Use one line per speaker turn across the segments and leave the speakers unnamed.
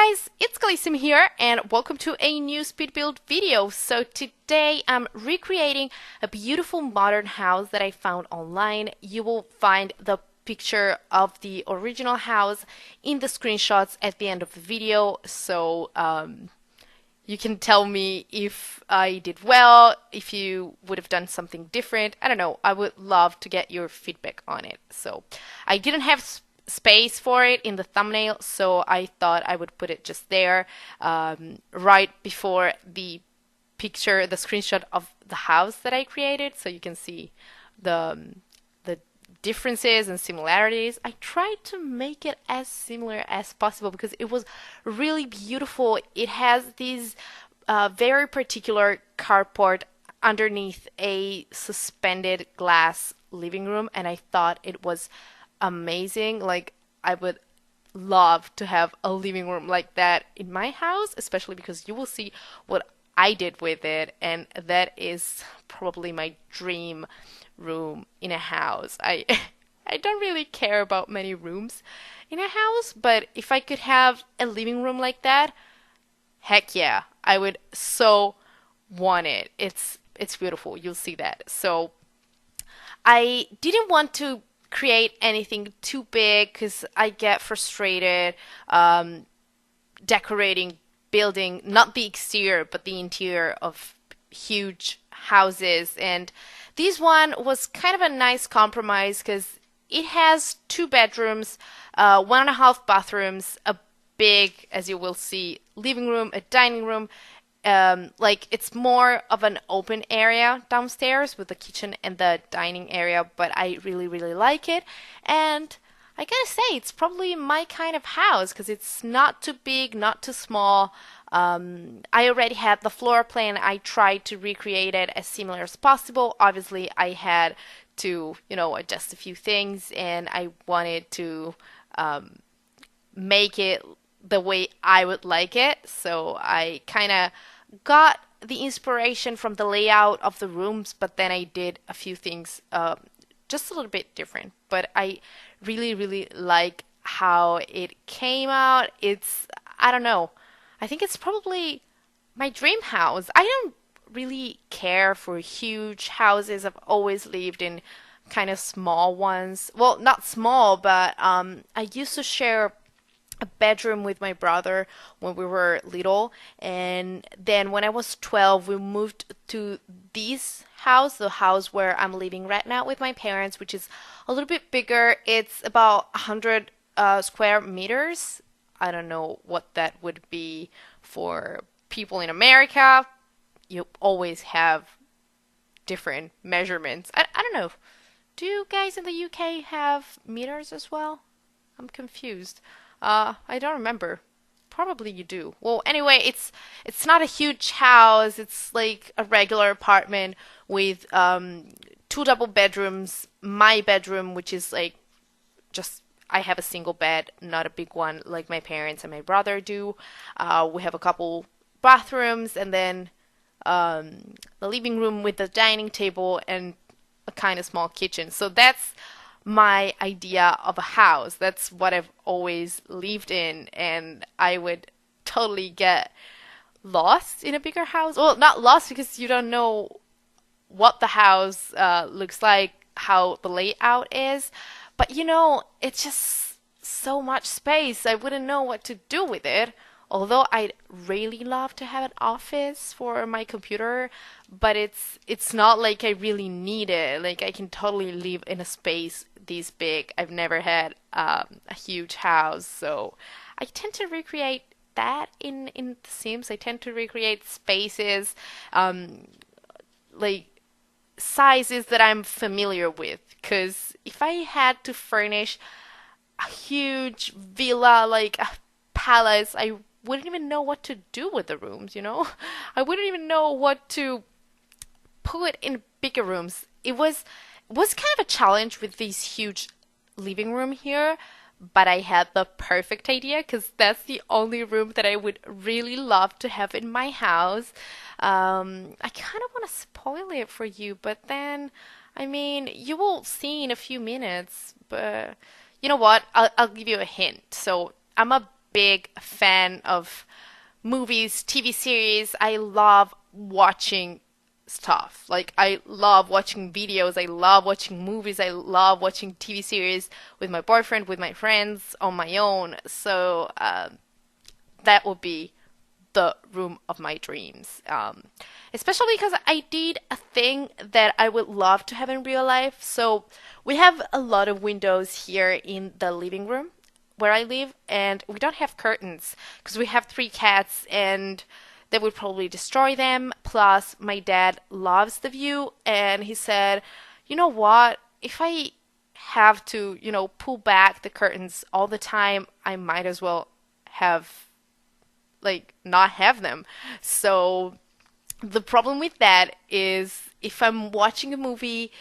guys, it's TheKhaleesim here and welcome to a new speed build video. So today I'm recreating a beautiful modern house that I found online. You will find the picture of the original house in the screenshots at the end of the video. So you can tell me if I did well, if you would have done something different. I don't know. I would love to get your feedback on it. So I didn't have space for it in the thumbnail, so I thought I would put it just there, right before the picture, the screenshot of the house that I created, so you can see the differences and similarities. I tried to make it as similar as possible because it was really beautiful. It has these very particular carport underneath a suspended glass living room, and I thought it was amazing. Like, I would love to have a living room like that in my house, especially because you will see what I did with it, and that is probably my dream room in a house. I I don't really care about many rooms in a house, but if I could have a living room like that, heck yeah, I would so want it. It's beautiful. You'll see that. So I didn't want to create anything too big because I get frustrated decorating, building, not the exterior, but the interior of huge houses. And this one was kind of a nice compromise because it has two bedrooms, 1.5 bathrooms, a big, as you will see, living room, a dining room. Like, it's more of an open area downstairs with the kitchen and the dining area, but I really, really like it. And I gotta say, it's probably my kind of house because it's not too big, not too small. I already had the floor plan. I tried to recreate it as similar as possible. Obviously, I had to, adjust a few things, and I wanted to make it the way I would like it. So I kind of got the inspiration from the layout of the rooms, but then I did a few things just a little bit different. But I really, really like how it came out. I don't know, I think it's probably my dream house. I don't really care for huge houses. I've always lived in kind of small ones. Well, not small, but I used to share a bedroom with my brother when we were little, and then when I was 12 we moved to this house, the house where I'm living right now with my parents, which is a little bit bigger. It's about 100 square meters. I don't know what that would be for people in America. You always have different measurements. I don't know, do you guys in the UK have meters as well? I'm confused. I don't remember. Probably you do. Well, anyway, it's not a huge house. It's like a regular apartment with two double bedrooms. My bedroom, which is like just I have a single bed, not a big one like my parents and my brother do. We have a couple bathrooms, and then the living room with the dining table and a kind of small kitchen. So that's my idea of a house. That's what I've always lived in, and I would totally get lost in a bigger house. Well, not lost because you don't know what the house looks like, how the layout is, but it's just so much space. I wouldn't know what to do with it. Although I'd really love to have an office for my computer, but it's not like I really need it. Like, I can totally live in a space this big. I've never had a huge house, so I tend to recreate that in The Sims. I tend to recreate spaces, like sizes that I'm familiar with. Because if I had to furnish a huge villa, like a palace, I wouldn't even know what to do with the rooms, I wouldn't even know what to put in bigger rooms. It was kind of a challenge with this huge living room here, but I had the perfect idea because that's the only room that I would really love to have in my house. I kind of want to spoil it for you, but then, I mean, you will see in a few minutes, but you know what? I'll give you a hint. So I'm a big fan of movies, TV series. I love watching stuff. Like, I love watching videos, I love watching movies, I love watching TV series with my boyfriend, with my friends, on my own. So that would be the room of my dreams. Especially because I did a thing that I would love to have in real life. So we have a lot of windows here in the living room where I live, and we don't have curtains because we have three cats and they would probably destroy them. Plus, my dad loves the view, and he said, you know what? If I have to, pull back the curtains all the time, I might as well have, like, not have them. So the problem with that is if I'm watching a movie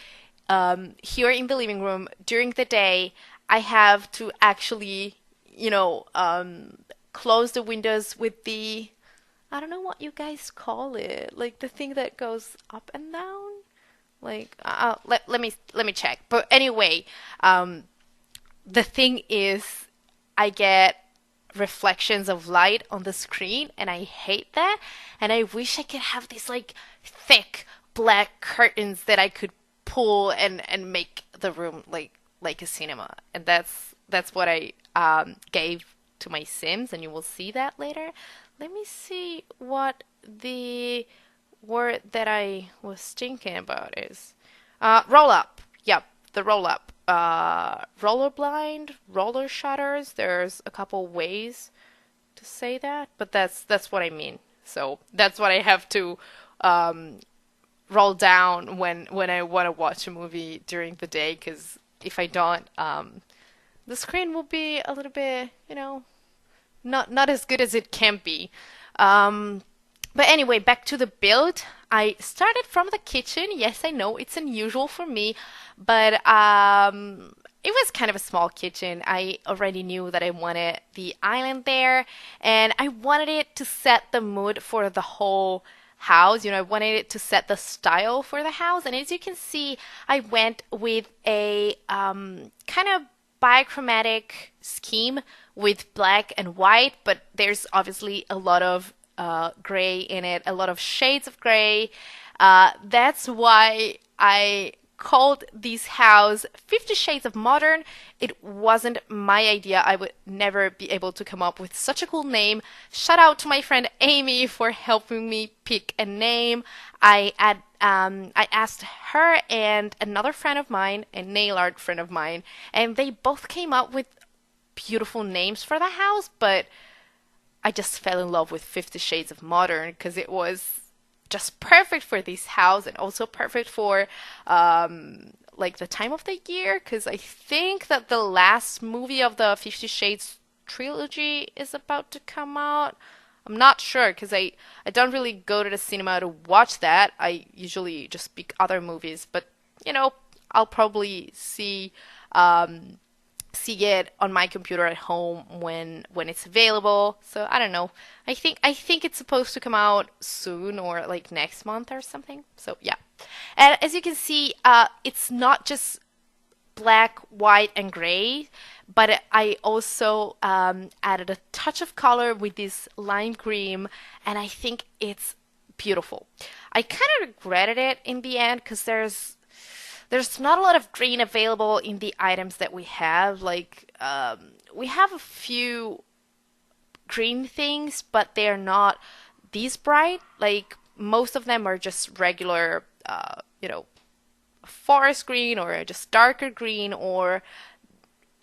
here in the living room during the day, I have to actually, close the windows with the, I don't know what you guys call it, like the thing that goes up and down. Like, let me check. But anyway, the thing is, I get reflections of light on the screen, and I hate that. And I wish I could have these like thick black curtains that I could pull and make the room like a cinema. And that's what I gave to my Sims, and you will see that later. Let me see what the word that I was thinking about is. Roll up. Yep, the roll up. Roller blind, roller shutters. There's a couple ways to say that, but that's what I mean. So that's what I have to roll down when I want to watch a movie during the day, because if I don't, the screen will be a little bit, not as good as it can be. But anyway, back to the build. I started from the kitchen. Yes, I know it's unusual for me, but it was kind of a small kitchen. I already knew that I wanted the island there, and I wanted it to set the mood for the whole house. I wanted it to set the style for the house. And as you can see, I went with a kind of bichromatic scheme with black and white, but there's obviously a lot of gray in it, a lot of shades of gray. That's why I called this house 50 Shades of Modern. It wasn't my idea. I would never be able to come up with such a cool name. Shout out to my friend Amy for helping me pick a name. I asked her and another friend of mine, a nail art friend of mine, and they both came up with beautiful names for the house, but I just fell in love with 50 Shades of Modern because it was just perfect for this house, and also perfect for like the time of the year, because I think that the last movie of the 50 Shades trilogy is about to come out. I'm not sure because I don't really go to the cinema to watch that. I usually just pick other movies, but I'll probably see it on my computer at home when it's available. So I don't know. I think it's supposed to come out soon, or like next month or something. So yeah. And as you can see, it's not just black, white, and gray, but I also added a touch of color with this lime green, and I think it's beautiful. I kind of regretted it in the end because there's not a lot of green available in the items that we have. Like, we have a few green things, but they're not these bright. Like, most of them are just regular, forest green, or just darker green, or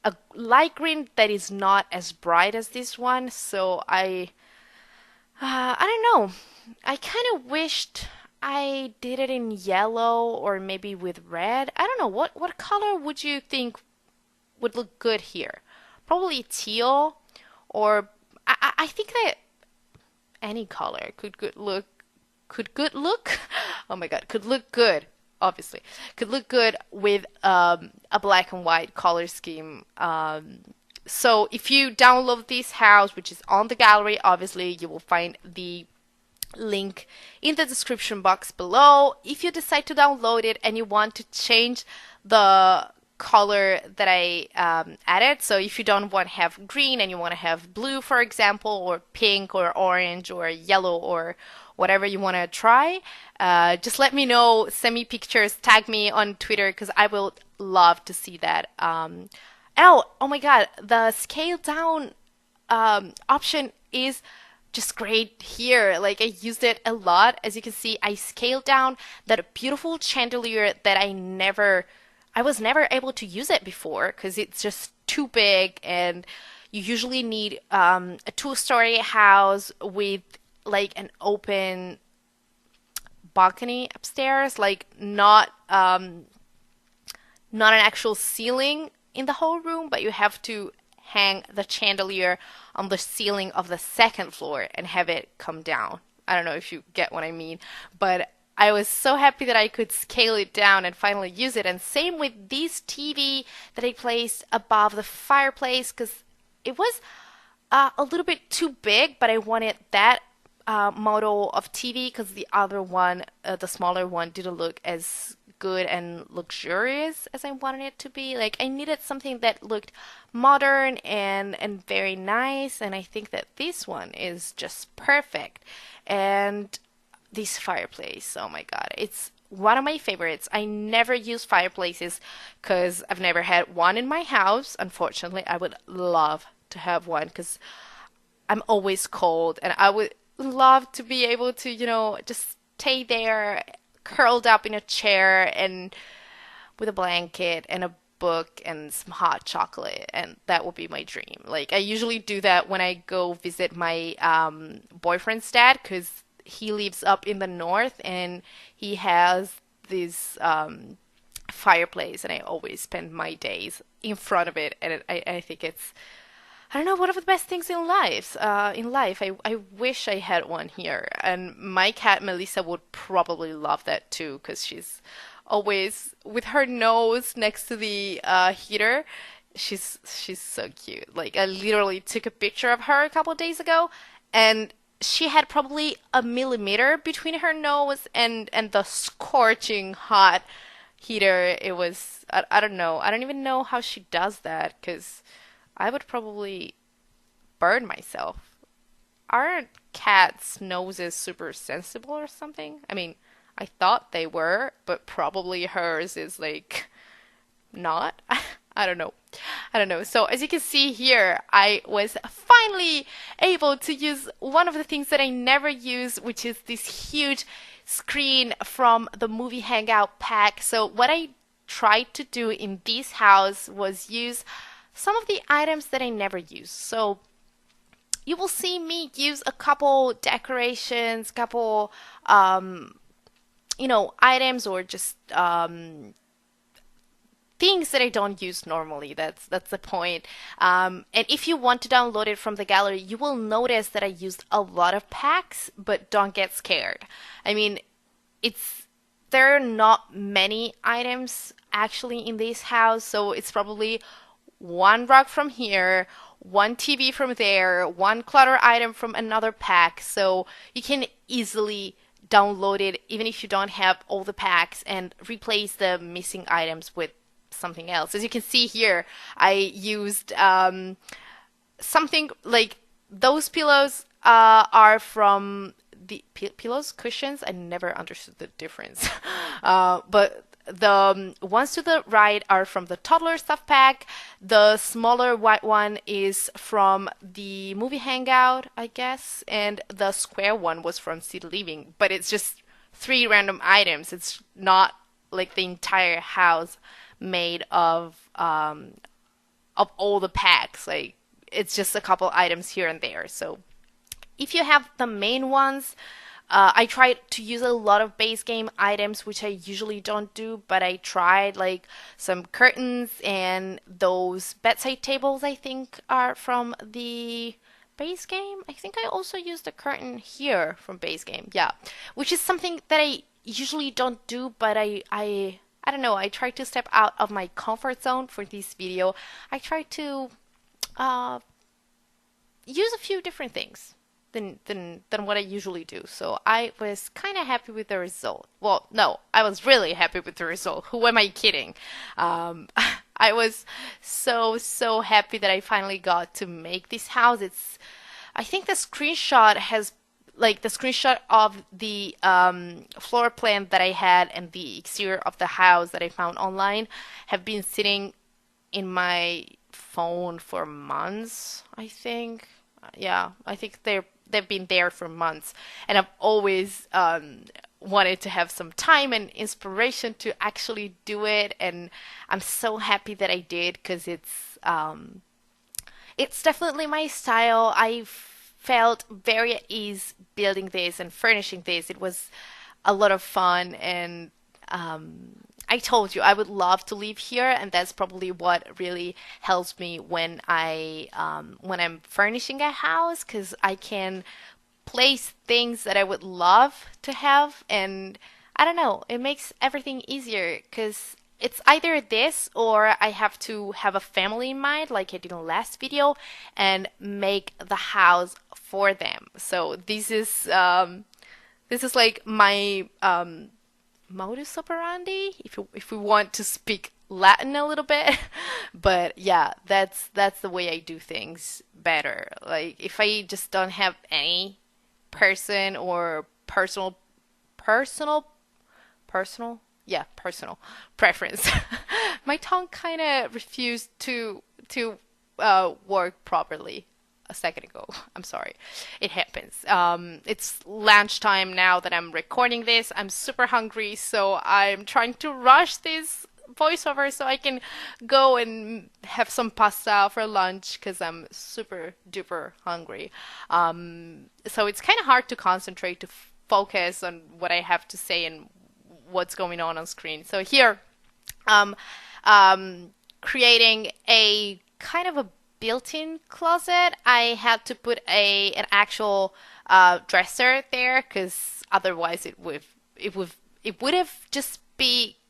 a light green that is not as bright as this one. So I don't know. I kind of wished I did it in yellow, or maybe with red. I don't know. What color would you think would look good here? Probably teal, or I think that any color could look. Oh my god, could look good. Obviously, could look good with a black and white color scheme. So if you download this house, which is on the gallery, obviously you will find the link in the description box below. If you decide to download it and you want to change the color that I added. So if you don't want to have green and you want to have blue, for example, or pink or orange or yellow or whatever you want to try, just let me know, send me pictures, tag me on Twitter because I will love to see that. Oh my God, the scale down option is just great here. Like I used it a lot. As you can see, I scaled down that beautiful chandelier that I was never able to use it before because it's just too big and you usually need a two-story house with like an open balcony upstairs, like not an actual ceiling in the whole room, but you have to hang the chandelier on the ceiling of the second floor and have it come down. I don't know if you get what I mean, but I was so happy that I could scale it down and finally use it. And same with this TV that I placed above the fireplace because it was a little bit too big, but I wanted that model of TV because the other one, the smaller one, didn't look as good and luxurious as I wanted it to be. Like I needed something that looked modern and very nice, and I think that this one is just perfect. And this fireplace, oh my God, it's one of my favorites. I never use fireplaces because I've never had one in my house. Unfortunately, I would love to have one because I'm always cold and I would love to be able to, just stay there curled up in a chair and with a blanket and a book and some hot chocolate, and that would be my dream. Like I usually do that when I go visit my boyfriend's dad because he lives up in the north and he has this fireplace, and I always spend my days in front of it, and I think it's, I don't know, one of the best things in life. I wish I had one here, and my cat Melissa would probably love that too, because she's always with her nose next to the heater. She's so cute. Like I literally took a picture of her a couple of days ago, and she had probably a millimeter between her nose and the scorching hot heater. It was, I don't know. I don't even know how she does that because I would probably burn myself. Aren't cats' noses super sensible or something? I mean, I thought they were, but probably hers is like not. I don't know. I don't know. So as you can see here, I was finally able to use one of the things that I never use, which is this huge screen from the movie Hangout pack. So what I tried to do in this house was use some of the items that I never use. So you will see me use a couple decorations, couple items or just things that I don't use normally. That's the point. And if you want to download it from the gallery, you will notice that I used a lot of packs, but don't get scared. I mean, there are not many items actually in this house, so it's probably one rug from here, one TV from there, one clutter item from another pack. So you can easily download it even if you don't have all the packs and replace the missing items with something else. As you can see here, I used something like those pillows are from the pillows, cushions. I never understood the difference. But the ones to the right are from the toddler stuff pack. The smaller white one is from the movie Hangout, I guess. And the square one was from City Living. But it's just 3 random items. It's not like the entire house made of all the packs. Like it's just a couple items here and there. So if you have the main ones, I tried to use a lot of base game items, which I usually don't do, but I tried like some curtains and those bedside tables, I think are from the base game. I think I also used the curtain here from base game. Yeah, which is something that I usually don't do, but I don't know, I try to step out of my comfort zone for this video. I try to use a few different things than what I usually do. So I was kind of happy with the result. Well, no, I was really happy with the result. Who am I kidding? I was so happy that I finally got to make this house. I think the screenshot has like the screenshot of the floor plan that I had and the exterior of the house that I found online have been sitting in my phone for months, I think. Yeah, I think they've been there for months, and I've always wanted to have some time and inspiration to actually do it, and I'm so happy that I did because it's definitely my style. I felt very at ease building this and furnishing this. It was a lot of fun, and I told you I would love to live here, and that's probably what really helps me when I'm furnishing a house, because I can place things that I would love to have, and I don't know, it makes everything easier because it's either this or I have to have a family in mind, like I did in the last video, and make the house for them. So this is like my modus operandi, if we want to speak Latin a little bit. But yeah, that's the way I do things better. Like if I just don't have any person or personal personal preference. My tongue kind of refused to work properly a second ago. I'm sorry. It happens. It's lunchtime now that I'm recording this. I'm super hungry, so I'm trying to rush this voiceover so I can go and have some pasta for lunch because I'm super duper hungry. So it's kind of hard to concentrate to focus on what I have to say and what's going on screen. So here, um, creating a kind of a built-in closet. I had to put an actual dresser there because otherwise it would have just been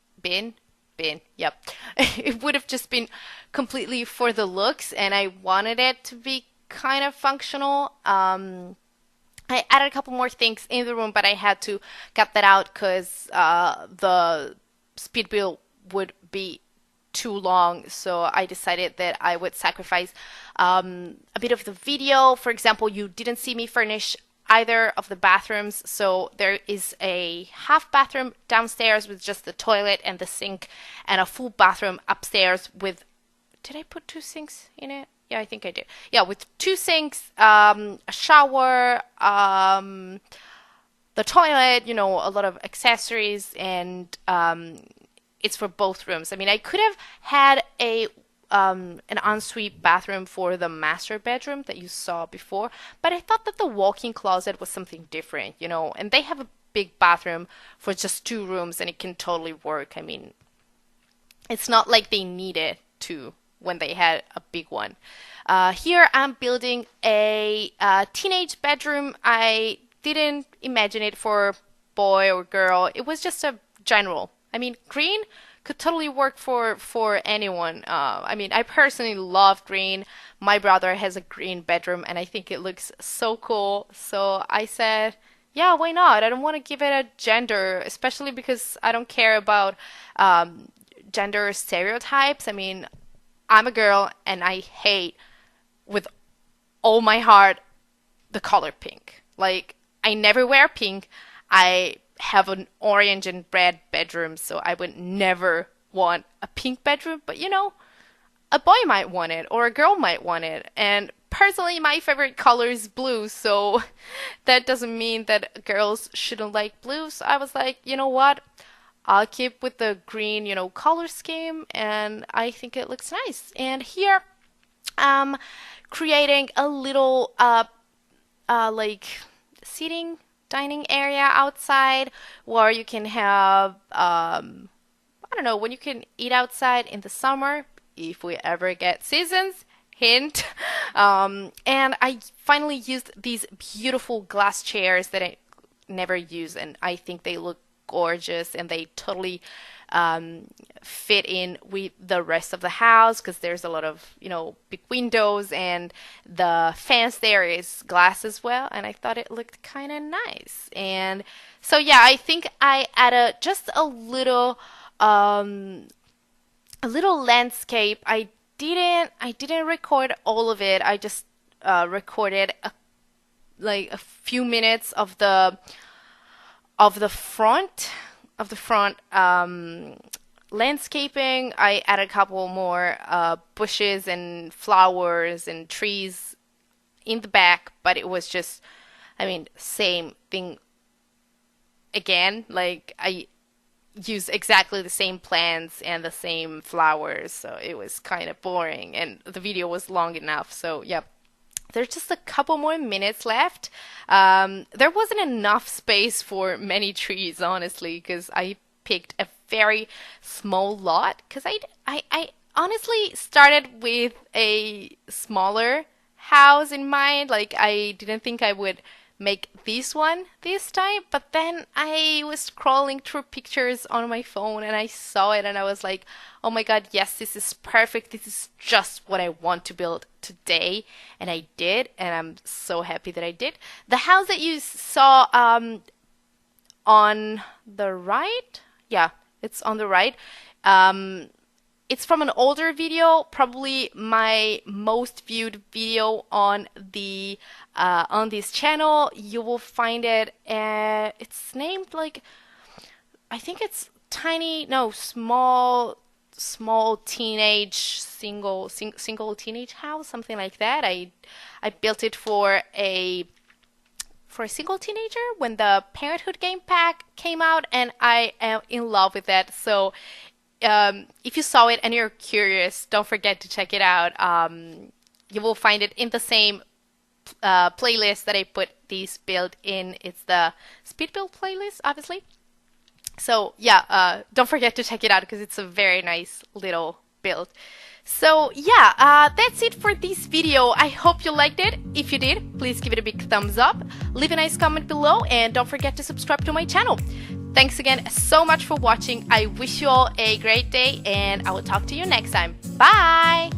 yep. It would have just been completely for the looks, and I wanted it to be kind of functional. I added a couple more things in the room, but I had to cut that out because the speed build would be too long. So I decided that I would sacrifice a bit of the video. For example, you didn't see me furnish either of the bathrooms. So there is a half bathroom downstairs with just the toilet and the sink, and a full bathroom upstairs with, did I put two sinks in it? Yeah, I think I did. Yeah, with two sinks, a shower, the toilet, a lot of accessories, and it's for both rooms. I mean, I could have had an ensuite bathroom for the master bedroom that you saw before, but I thought that the walk-in closet was something different, and they have a big bathroom for just two rooms, and it can totally work. I mean, it's not like they needed to when they had a big one. Here I'm building a teenage bedroom. I didn't imagine it for boy or girl. It was just a general. I mean, green could totally work for anyone. I mean, I personally love green. My brother has a green bedroom, and I think it looks so cool. So I said, yeah, why not? I don't want to give it a gender, especially because I don't care about gender stereotypes. I mean, I'm a girl, and I hate with all my heart the color pink. Like, I never wear pink. I have an orange and red bedroom, so I would never want a pink bedroom. But a boy might want it, or a girl might want it. And personally, my favorite color is blue, so that doesn't mean that girls shouldn't like blue. So I was like, you know what? I'll keep with the green, color scheme, and I think it looks nice. And here, creating a little, like seating dining area outside where you can have, I don't know, when you can eat outside in the summer, if we ever get seasons. Hint. And I finally used these beautiful glass chairs that I never use, and I think they look gorgeous, and they totally fit in with the rest of the house because there's a lot of big windows, and the fence there is glass as well, and I thought it looked kind of nice. And so yeah, I think I added just a little a little landscape. I didn't record all of it. I just recorded like a few minutes of the front landscaping. I added a couple more bushes and flowers and trees in the back, but it was just, I mean, same thing again. Like I used exactly the same plants and the same flowers, so it was kind of boring, and the video was long enough. So yeah, there's just a couple more minutes left. There wasn't enough space for many trees, honestly, because I picked a very small lot. Because I honestly started with a smaller house in mind. Like, I didn't think I would make this one this time, but then I was scrolling through pictures on my phone and I saw it and I was like, oh my god, yes, this is perfect. This is just what I want to build today. And I did, and I'm so happy that I did. The house that you saw on the right, yeah, it's on the right. Um, it's from an older video, probably my most viewed video on this channel. You will find it. It's named like, I think it's tiny, no, small teenage single teenage house, something like that. I built it for a single teenager when the Parenthood game pack came out, and I am in love with that. So if you saw it and you're curious, don't forget to check it out. You will find it in the same playlist that I put this build in. It's the speed build playlist, obviously. So yeah, don't forget to check it out because it's a very nice little build. So yeah, that's it for this video. I hope you liked it. If you did, please give it a big thumbs up, leave a nice comment below, and don't forget to subscribe to my channel. Thanks again so much for watching. I wish you all a great day, and I will talk to you next time. Bye!